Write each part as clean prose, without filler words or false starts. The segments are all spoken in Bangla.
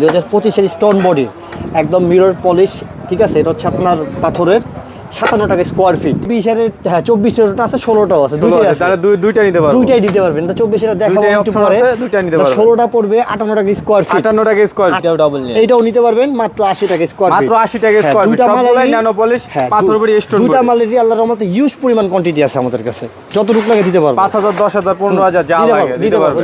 2025-এর স্টোন বডি, একদম মিরর পলিশ, ঠিক আছে। এটা হচ্ছে আপনার পাথরের, 57 টাকা স্কোয়ার ফিট। 20-এর, হ্যাঁ 24-এরটা আছে, 16টাও আছে, দুইটাই নিতে পারবেন। দুইটাই দিতে পারবেন। এটা 24-এর দেখাবো একটু পরে, দুইটাই নিতে পারবেন। 16টা পড়বে 58 টাকা স্কোয়ার ফিট। 58 টাকা স্কোয়ার ফিট, এইটাও নিতে পারবেন মাত্র 80 টাকা স্কোয়ার ফিট। মাত্র 80 টাকা স্কোয়ার ফিট। সবগুলাই ন্যানো পলিশ, পাথর বডি, স্টোন বডি। দুইটা মালেরই আল্লাহর রহমতে হিউজ পরিমাণ কোয়ান্টিটি আছে আমাদের কাছে, যতটুকু লাগে দিতে পারবো। 5000, 10000, 15000 যা লাগে দিতে পারবো।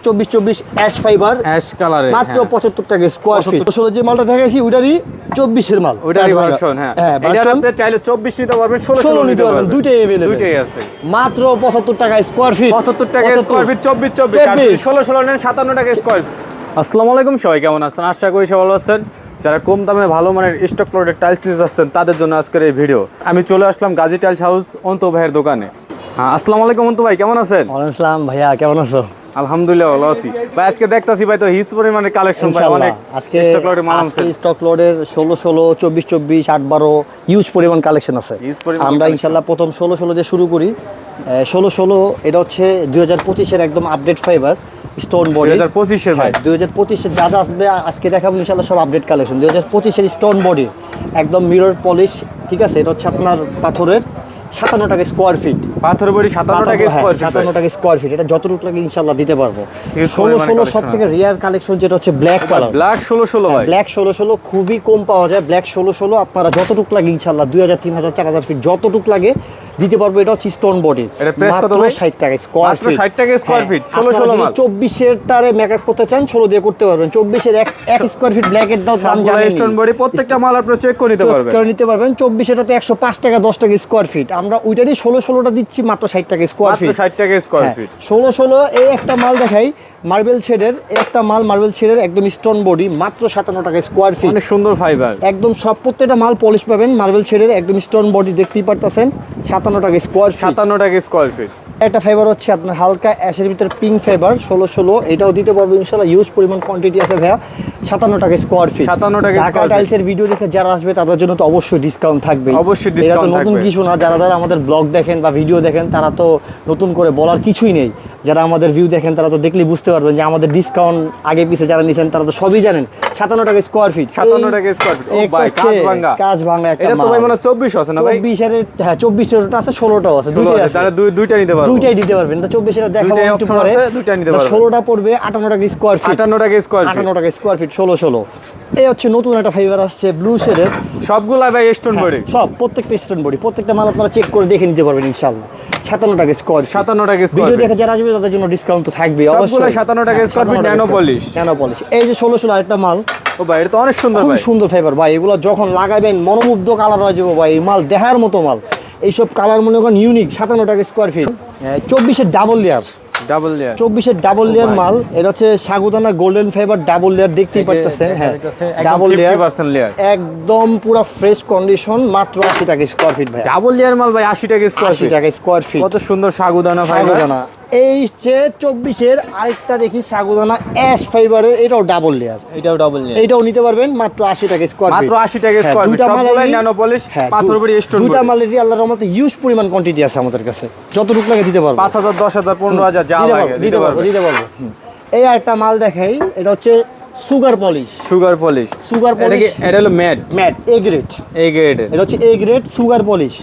24 অ্যাশ ফাইবার, অ্যাশ কালারে, মাত্র 75 টাকা স্কোয়ার ফিট। আসলে যে মালটা দেখাইছি ওইটারই 24-এর মাল, ওইটারই ভার্সন। হ্যাঁ, এটার আপনি চাইলে 24 নিতে পারবেন, 16 নিতে পারবেন, দুইটাই अवेलेबल, দুইটাই আছে। মাত্র 75 টাকা স্কোয়ার ফিট। 75 টাকা স্কোয়ার ফিট, 24 আর 16 নেন 57 টাকা স্কোয়ার ফিট। আসসালামু আলাইকুম, সবাই কেমন আছেন? আশা করি সবাই ভালো আছেন। যারা কম দামে ভালো মানের স্টক প্লটের টাইলস নিতে আসতেন তাদের জন্য আজকের এই ভিডিও। আমি চলে আসলাম গাজী টাইলস হাউস অন্ত ভাইয়ের দোকানে। হ্যাঁ, আসসালামু আলাইকুম অন্ত ভাই, কেমন আছেন? ওয়ালাইকুম আসসালাম ভাইয়া, কেমন আছো? আলহামদুলিল্লাহ ভালো আছি ভাই। আজকে দেখতাছি ভাই তো হিউজ পরিমাণে কালেকশন ভাই, অনেক আজকে স্টক লটের মাল আছে। স্টক লটের 16, 24, 8-12 হিউজ পরিমাণ কালেকশন আছে। আমরা ইনশাআল্লাহ প্রথম 16 দিয়ে শুরু করি। 16 এটা হচ্ছে 2025-এর একদম আপডেট ফাইবার স্টোন বডি। 2025-এর ভাই, 2025-এর যা যা আসবে আজকে দেখাবো ইনশাআল্লাহ সব আপডেট কালেকশন। 2025-এর স্টোন বডি, একদম মিরর পলিশ, ঠিক আছে। এটা হচ্ছে আপনার পাথরের, 57 টাকা স্কোয়ার ফিট। পাথর বডি 57 টাকা স্কোয়ার ফিট, 57 টাকা স্কোয়ার ফিট। এটা যতটুকু লাগে ইনশাআল্লাহ দিতে পারবো। 16 সবথেকে রিয়ার কালেকশন যেটা হচ্ছে ব্ল্যাক কালার, ব্ল্যাক 16 ভাই। ব্ল্যাক 16 খুবই কম পাওয়া যায়। ব্ল্যাক 16 আপনারা যতটুকু লাগে ইনশাআল্লাহ 2000, 3000, 4000 ফিট যতটুকু লাগে দিতে পারবো। এটা হচ্ছে স্টোন বডি, এটা প্রাইস কত ভাই? 60 টাকা স্কোয়ার ফিট। মাত্র 60 টাকা স্কোয়ার ফিট, 16 মাল। 24-এর টারে মেকআপ করতে চান 16 দিয়ে করতে পারবেন। 24-এর এক স্কোয়ার ফিট ব্ল্যাকের দাম জানেন, স্টোন বডি প্রত্যেকটা মাল আপনারা চেক করে নিতে পারবেন। 24-এরটাতে 105 টাকা 10 টাকা স্কোয়ার ফিট। আমরা ওইটারই 16টা দিচ্ছি মাত্র 60 টাকা স্কোয়ার ফিট। 60 টাকা স্কোয়ার ফিট। 16 এই একটা মাল দেখাই, মার্বেল শেডের একটা মাল, মার্বেল শেডের একদম স্টোন বডি, মাত্র 57 টাকা স্কোয়ার ফিট। অনেক সুন্দর ফাইবার, একদম সব প্রত্যেকটা মাল পলিশ পাবেন। মার্বেল শেডের একদম স্টোন বডি দেখতেই পারতেছেন, 57 টাকা স্কোয়ার ফিট। 57 টাকা স্কোয়ার ফিট। একটা ফাইবার হচ্ছে আপনার হালকা অ্যাশের ভিতরে পিঙ্ক ফাইবার 16, এটাও দিতে পারবো ইনশাআল্লাহ। হিউজ পরিমাণ কোয়ান্টিটি আছে ভাইয়া, 57 টাকা স্কোয়ার ফিট। 57 টাকা ঢাকা টাইলসের ভিডিও দেখে যারা আসবে তাদের জন্য তো অবশ্যই ডিসকাউন্ট থাকবে। অবশ্যই ডিসকাউন্ট থাকবে। নতুন কিছু না, যারা যারা আমাদের ব্লগ দেখেন বা ভিডিও দেখেন তারা তো নতুন করে বলার কিছুই নেই। যারা আমাদের ভিউ দেখেন তারা তো দেখলেই বুঝতে পারবেন যে আমাদের ডিসকাউন্ট আগে পিছে যারা নিছেন তারা তো সবই জানেন। 57 টাকা স্কোয়ার ফিট, 57 টাকা স্কোয়ার ফিট। ও ভাই, কাজ ভাঙা একটা এটা তো ভাই মানে 24 আছে না ভাই? 24-এর, হ্যাঁ 24-এরটা আছে, 16টাও আছে, দুইটাই আছে। তাহলে দুইটাই নিতে পারবেন, দুইটাই দিতে পারবেন। এটা 24-এর দেখাবো একটু পরে, দুইটাই নিতে পারবেন। 16টা পড়বে 58 টাকা স্কোয়ার ফিট। 58 টাকা স্কোয়ার ফিট, 58 টাকা স্কোয়ার ফিট 16। এই হচ্ছে নতুন একটা ফাইবার আসছে ব্লু শেডের, সবগুলা ভাই স্টোন বডি, সব প্রত্যেকটা স্টোন বডি। প্রত্যেকটা মাল আপনারা চেক করে দেখে নিতে পারবেন ইনশাআল্লাহ। 57 টাকা স্কোয়ার, 57 টাকা স্কোয়ার ভিডিও দেখে যারা আসবে তাদের জন্য ডিসকাউন্ট তো থাকবে অবশ্যই। 57 টাকা square fit, nano polish, nano polish. এই যে 16 আরেকটা মাল, ও ভাই এটা তো অনেক সুন্দর খুব ভাই, সুন্দর ফাইবার ভাই। এগুলো যখন লাগাবেন মনোমুগ্ধ কালার হয়ে যাবে ভাই। এই মাল দেখার মতো মাল। এইসব কালার মনে করেন ইউনিক। 57 টাকা স্কোয়ার ফিট। 24-এর ডাবল লেয়ার, 24-এর ডাবল লেয়ার মাল। এটা হচ্ছে সাগুদানা গোল্ডেন ফাইবার ডাবল লেয়ার, দেখতেই পারতেছেন। হ্যাঁ ডাবল লেয়ার, একদম পুরো ফ্রেশ কন্ডিশন, মাত্র 80 টাকা স্কোয়ার ফিট ভাই। ডাবল লেয়ার মাল ভাই 80 টাকা স্কোয়ার ফিট, 80 টাকা স্কোয়ার ফিট। কত সুন্দর সাগুদানা ফাইবার। এই যে 24-এর আরেকটা দেখি সাগুদানা অ্যাশ ফাইবারের, এটাও ডাবল লেয়ার, এটাও নিতে পারবেন মাত্র 80 টাকা স্কোয়ার ফিট, মাত্র 80 টাকা স্কোয়ার ফিট। সবগুলাই ন্যানো পলিশ, পাথর বডি, স্টোন বডি। দুইটা মালেরই আল্লাহর রহমতে হিউজ পরিমাণ কোয়ান্টিটি আছে আমাদের কাছে, যতটুকু লাগে দিতে পারবো। 5000, 10000, 15000 যা লাগে দিতে পারবো। এই একটা মাল দেখাই, এটা হচ্ছে সুগার পলিশ, এটা হলো ম্যাট এ গ্রেড, এটা হচ্ছে এ গ্রেড সুগার পলিশ,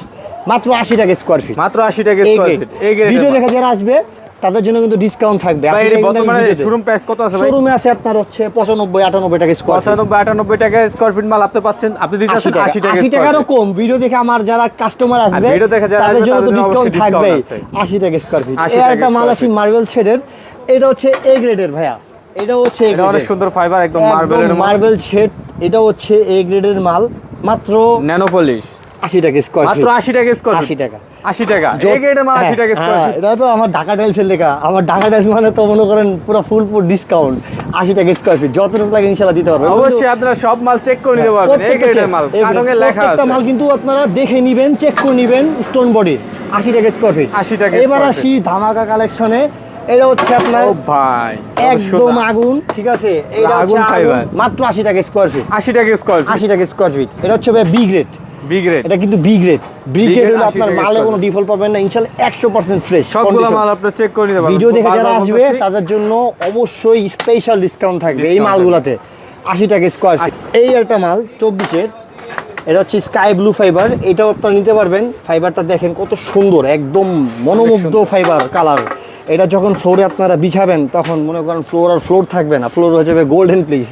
মাত্র 80 টাকা স্কোয়ার ফিট, মাত্র 80 টাকা স্কোয়ার ফিট। ভিডিও দেখে যারা আসবে তাদের জন্য কিন্তু ডিসকাউন্ট থাকবে। শোরুম প্রাইস কত আছে ভাই? শোরুমে আছে আপনার হচ্ছে 95-98 টাকা স্কোয়ার ফিট। 95-98 টাকা স্কোয়ার ফিট মাল আপনি পাচ্ছেন, আপনি দিতেছেন 80 টাকারও কম। ভিডিও দেখে আমার যারা কাস্টমার আসবে তাদের জন্য তো ডিসকাউন্ট থাকবে 80 টাকা স্কোয়ার ফিট। এই একটা মাল আছে মার্বেল শেডের, এটা হচ্ছে এ গ্রেডের ভাইয়া। এটা হচ্ছে অনেক সুন্দর ফাইবার, একদম মার্বেল শেড। এটা হচ্ছে এ গ্রেডের মাল, মাত্র ন্যানো পলিশ, 80 টাকা স্কোয়ার ফিট, মাত্র 80 টাকা স্কোয়ার ফিট, 80 টাকা এই গ্রেডের মাল 80 টাকা স্কোয়ার ফিট। এটা তো আমার ঢাকা টাইলসের লেখা, আমার ঢাকা টাইলস মানে তো মনে করেন পুরো ফুল ডিসকাউন্ট 80 টাকা স্কোয়ার ফিট, যতটুকু লাগে ইনশাআল্লাহ দিতে পারবেন। অবশ্যই আপনারা সব মাল চেক করে নিতে পারবেন। এই গ্রেডের মাল কারণে লেখা আছে, প্রত্যেকটা মাল কিন্তু আপনারা দেখে নেবেন, চেক করে নেবেন। স্টোন বডি 80 টাকা স্কোয়ার ফিট, 80 টাকা। এবার আসি ধামাকা কালেকশনে। এটা হচ্ছে আপনার ভাই একদম আগুন, ঠিক আছে। এটা হচ্ছে আগুন, মাত্র 80 টাকা স্কোয়ার ফিট, 80 টাকা স্কোয়ার ফিট, 80 টাকা স্কোয়ার ফিট। এটা হচ্ছে ভাই বি গ্রেড, এটা কিন্তু বি গ্রেড হলে আপনার মালে কোনো ডিফল্ট পাবেন না ইনশাআল্লাহ, 100% ফ্রেশ। সবগুলো মাল আপনি চেক করে নিতে পারবেন। ভিডিও দেখে যারা আসবে তাদের জন্য অবশ্যই স্পেশাল ডিসকাউন্ট থাকবে এই মালগুলোতে। 80 টাকা স্কোয়ার ফিট। এই একটা মাল 24-এর, এটা হচ্ছে স্কাই ব্লু ফাইবার। এটাও আপনারা নিতে পারবেন। ফাইবারটা দেখেন কত সুন্দর, একদম মনোমুগ্ধ ফাইবার কালার। এটা যখন ফ্লোরে আপনারা বিছাবেন তখন মনে করেন ফ্লোর আর ফ্লোর থাকবে না, ফ্লোর হয়ে যাবে গোল্ডেন প্লিজ।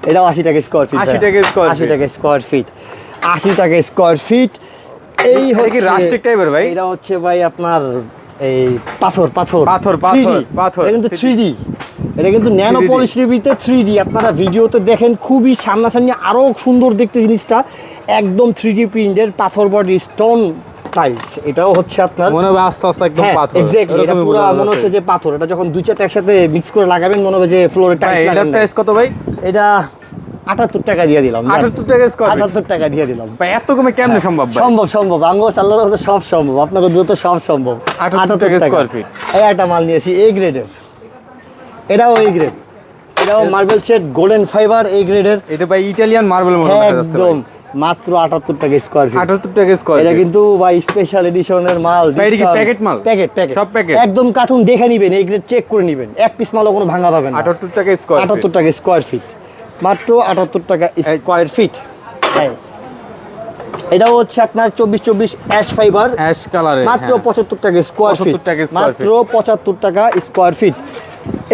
এটাও 80 টাকা স্কোয়ার ফিট। 80 টাকা স্কোয়ার 80 টাকা স্কোয়ার ফিট। 80 টাকা স্কোয়ার ফিট। এই হচ্ছে রাস্টিক টাইপের ভাই। এটা হচ্ছে ভাই আপনার এই পাথর পাথর পাথর 3D পাথর। এটা কিন্তু 3D, এটা কিন্তু ন্যানো পলিশের ভিতরে 3D। আপনারা ভিডিওতে দেখেন খুবই সামনাসামনি আরো সুন্দর দেখতে জিনিসটা, একদম 3D প্রিন্টের পাথর বডি স্টোন টাইলস। এটাও হচ্ছে আপনার মনে হবে আস্তে আস্তে একদম পাথর। এক্স্যাক্টলি, এটা পুরো মনে হচ্ছে যে পাথর। এটা যখন দুই চারটা একসাথে মিক্স করে লাগাবেন মনে হবে যে ফ্লোরে টাইলস এটার লাগানো। প্রাইস কত ভাই? এটা 78 টাকা দিয়ে দিলাম। 78 টাকা স্কয়ার ফিট। 78 টাকা দিয়ে দিলাম ভাই এত কমে কেমনে সম্ভব ভাই? সম্ভব সম্ভব, আঙ্গুস আল্লাহর রহমতে সব সম্ভব, আপনাদের দ্রুত সব সম্ভব। 78 টাকা স্কয়ার ফিট। এই একটা মাল নিয়েছি এ গ্রেডের, এটাও এ গ্রেড, এটাও মার্বেল শেড গোল্ডেন ফাইবার এ গ্রেডের। এটা ভাই ইতালিয়ান মার্বেল মনে দেখা যাচ্ছে একদম মাত্র 78 টাকা স্কয়ার ফিট। 78 টাকা স্কয়ার এটা ফিট। কিন্তু ভাই স্পেশাল এডিশনের মাল। ভাই এটা কি প্যাকেট মাল? প্যাকেট প্যাকেট সব প্যাকেট? একদম কার্টুন দেখে নিবেন, এই গ্রেড চেক করে নিবেন, এক পিস মালও কোনো ভাঙা পাবেন না। 78 টাকা স্কয়ার ফিট। 78 টাকা স্কয়ার ফিট, মাত্র 78 টাকা স্কয়ার ফিট। এটাও হচ্ছে আপনার 24-24 অ্যাশ ফাইবার, অ্যাশ কালারে মাত্র 75 টাকা স্কয়ার ফিট। 75 টাকা স্কয়ার মাত্র 75 টাকা স্কয়ার ফিট।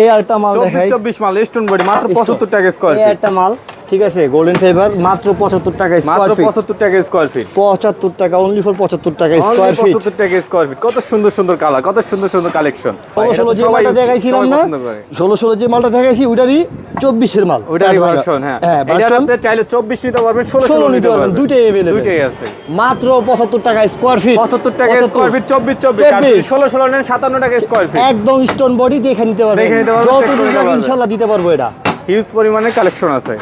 এই আরেকটা মাল দেখাই, 24 মাল স্টোন বডি মাত্র 75 টাকা স্কয়ার এই ফিট। একটা মাল, ঠিক আছে, গোল্ডেন ফাইবার, মাত্র 75 টাকা স্কয়ার মাত্র ফিট। 75 টাকা স্কয়ার ফিট। 75 টাকা, অনলি ফর 75 টাকা স্কয়ার ফিট। 75 টাকা স্কয়ার ফিট। কত সুন্দর সুন্দর কালার, কত সুন্দর সুন্দর কালেকশন। 16 যে মালটা দেখাইছিলাম না, 16 যে মালটা দেখাইছি ওইটারই 24-এর মাল, ওইটারই ভার্সন। হ্যাঁ হ্যাঁ এটা ভার্সন। আপনি চাইলে 24 নিতে পারবেন, 16 16 নিতে পারবেন, দুইটাই अवेलेबल, দুইটাই আছে। মাত্র 75 টাকা স্কয়ার ফিট। 75 টাকা স্কয়ার ফিট। 24 আর 16 নেন 57 টাকা স্কয়ার ফিট। একদম স্টোন বডি দেখে নিতে পারবেন, দেখে নিতে পারবেন, যত check করে দিন নিতে লাগে পারবেন। ইনশাআল্লাহ দিতে পারবো। এটা হিউজ পরিমাণে কালেকশন আছে।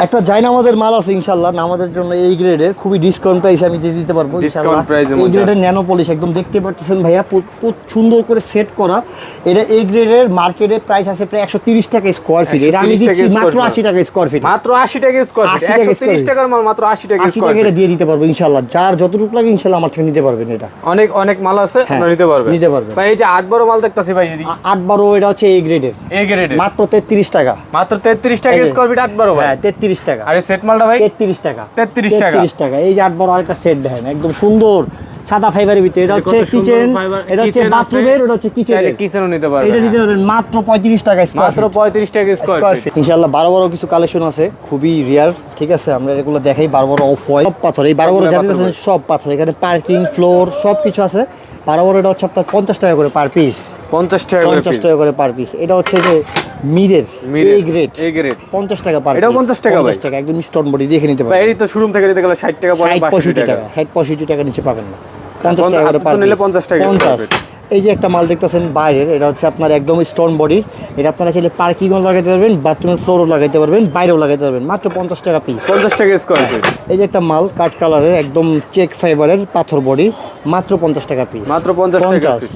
একটা জায়নামাজের মাল আছে ইনশাআল্লাহ, নামাজের জন্য এই গ্রেডের খুবই ডিসকাউন্ট প্রাইসে আমি দিয়ে দিতে পারবো ইনশাআল্লাহ। price এর এই মধ্যে গ্রেডের ন্যানো পলিশ একদম দেখতে পাচ্ছেন ভাইয়া, সুন্দর করে সেট করা। এটা এই গ্রেডের মার্কেটে প্রাইস আছে প্রায় 130 টাকা স্কয়ার ফিট, এটা আমি 130 দিচ্ছি টাকা মাত্র square 80 টাকা স্কয়ার ফিট। মাত্র 80 টাকা স্কয়ার ফিট। 80 টাকা 130 টাকার মাল মাত্র 80 টাকা 80 স্কয়ার টাকা এটা ফিট। দিয়ে দিতে পারবো ইনশাআল্লাহ, যার যতটুকু লাগে ইনশাআল্লাহ আমার থেকে নিতে পারবেন। এটা অনেক অনেক মাল আছে, হ্যাঁ, আপনারা নিতে পারবেন। নিতে পারবেন। ভাই এই যে 8 বড় মাল দেখতাছি ভাই, 8-12 এটা হচ্ছে এই গ্রেডের, এই গ্রেডে মাত্র 33 টাকা। মাত্র 33 টাকা এই যে। স্কয়ার ফিট 8 বড় ভাই। হ্যাঁ 33 টাকা। আর এই সেট মালটা ভাই 33 টাকা। 33 টাকা। 33 টাকা। এই যে 8-12 আরেকটা সেট দেখেন, একদম সুন্দর সাদা ফাইবারের ভিতরে। এটা হচ্ছে কত সুন্দর কিচেন, fiber, এটা হচ্ছে kitchen আছে। বাথরুমের, ওটা হচ্ছে কিচেনের। চাইলে কিচেনও নিতে পারবেন। এটা নিতে পারবেন মাত্র 35 টাকা স্কয়ার মাত্র ফিট। 35 টাকা স্কয়ার স্কয়ার ফিট। ফিট ইনশাআল্লাহ। 12 কিছু কালেকশন আছে, খুবই রিয়ার, ঠিক আছে, আমরা এগুলো দেখাই। 12 অফ হোয়াইট সব পাথর, এই 12 সবগুলো যাতে পাথর আছেন সব পাথর। এখানে পার্কিং ফ্লোর সব কিছু আছে। 12 এটা হচ্ছে আপনার 50 টাকা করে পার পিস, 50 টাকা করে 50 পিস। টাকা করে পার পিস। এটা হচ্ছে যে মিরের এই গ্রেড, এই গ্রেড 50 টাকা পার পিস। এটাও 50 টাকা ভাই? 50 টাকা, একদম স্টোন বডি দেখে নিতে ভাই পারবেন। এই তো শোরুম থেকে নিতে গেলে 60 টাকা পড়ে, 65 টাকা। টাকা, 65 টাকা নিচে পাবেন না। 50 টাকা করে আপনি পার তো নিলে পিস। 50 টাকা স্কয়ার 50। ফিট। এই যে একটা মাল দেখতেছেন বাইরের, এটা হচ্ছে আপনার একদম স্টোন বডির। এটা আপনারা চাইলে পার্কিংও লাগাইতে পারবেন, বাথরুমের ফ্লোরও লাগাইতে পারবেন, বাইরেও লাগাইতে পারবেন, মাত্র 50 টাকা পিস। 50 টাকা স্কয়ার ফিট। এই যে একটা মাল কাঠ কালারের একদম চেক ফাইবারের পাথর বডি, মাত্র 50 টাকা পিস। মাত্র 50 টাকা পিস।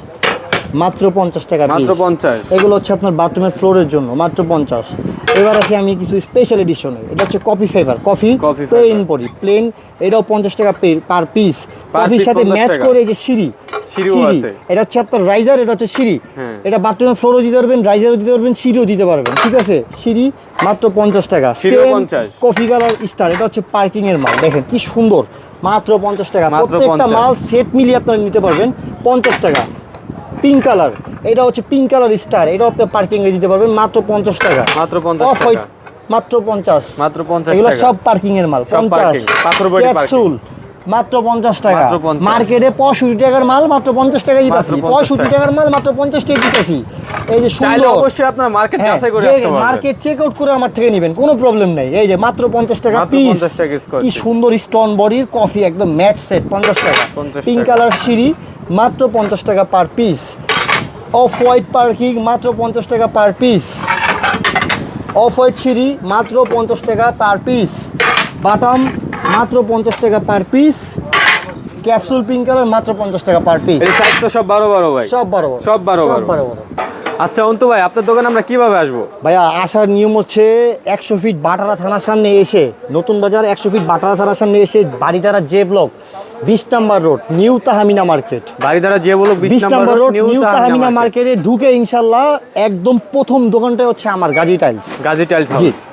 মাত্র 50 টাকা পিস। মাত্র 50। এগুলো হচ্ছে আপনার বাথরুমের ফ্লোরের জন্য, মাত্র 50। এবার আছে আমি কিছু স্পেশাল এডিশনের, এটা হচ্ছে coffee fibre, coffee Coffee plain body, plain. এটাও 50 টাকা পার পিস। কফির piece সাথে 50 ম্যাচ টাকা। করে এই যে সিঁড়ি, সিঁড়িও আছে। এটা হচ্ছে আপনার রাইজার, এটা হচ্ছে সিঁড়ি। হ্যাঁ। এটা বাথরুমের ফ্লোরও দিতে পারবেন, রাইজারও দিতে পারবেন, সিঁড়িও দিতে পারবেন, ঠিক আছে। সিঁড়ি মাত্র 50 টাকা। সিঁড়িও Same 50। কফি কালার স্টার, এটা হচ্ছে পার্কিং এর মাল, দেখেন কি সুন্দর, মাত্র 50 টাকা। মাত্র প্রত্যেকটা 50 মাল সেট মিলিয়ে আপনারা নিতে পারবেন 50 টাকা। পিঙ্ক কালার, এটা হচ্ছে পিঙ্ক কালার স্টার, এটাও আপনি পার্কিং এ দিতে পারবেন মাত্র 50 টাকা। মাত্র 50 অফ হোয়াইট টাকা। মাত্র 50। মাত্র 50 এগুলো টাকা। সব পার্কিং এর মাল, সব 50। parking, পাথর বডি ক্যাপসুল মাত্র 50 টাকা। মাত্র 50 মার্কেটে 65 টাকার মাল মাত্র 50 টাকা দিতেছি, মাত্র 50 65 টাকার মাল মাত্র 50 টাকা দিতেছি। এই যে চাইলে সুন্দর, অবশ্যই আপনারা মার্কেট যাচাই করে আসতে পারবেন। মার্কেট চেক আউট করে আমার থেকে নেবেন, কোনো প্রবলেম নাই। এই যে মাত্র 50 টাকা মাত্র পিস। 50 টাকা স্কয়ার কি ফিট। সুন্দর স্টোন বডির কফি, একদম ম্যাট সেট, 50 টাকা। 50 পিঙ্ক টাকা। কালার সিঁড়ি মাত্র 50 টাকা per piece. Off white parking মাত্র 50 টাকা পার পিস। অফ হোয়াইট সিঁড়ি মাত্র 50 টাকা পার পিস। বাটাম মাত্র 50 টাকা per piece. Capsule pink colour মাত্র 50 টাকা পার পিস। এই সাইজ তো সব 12 ভাই। সব 12। সব 12। আচ্ছা অন্তু ভাই, আপনার দোকানে আমরা কিভাবে আসবো? ভাইয়া আসার নিয়ম হচ্ছে 100 ফিট বাটারা থানার সামনে এসে, নতুন বাজার 100 ফিট বাটারা থানার সামনে এসে, Baridhara J block 20 number road, new Tahmina market. Baridhara যে বলো 20 number road, new Tahmina Tahmina market. মার্কেটে ঢুকে ইনশাল্লাহ একদম প্রথম দোকানটা হচ্ছে আমার গাজী টাইলস। গাজী টাইলস জি। হাউস।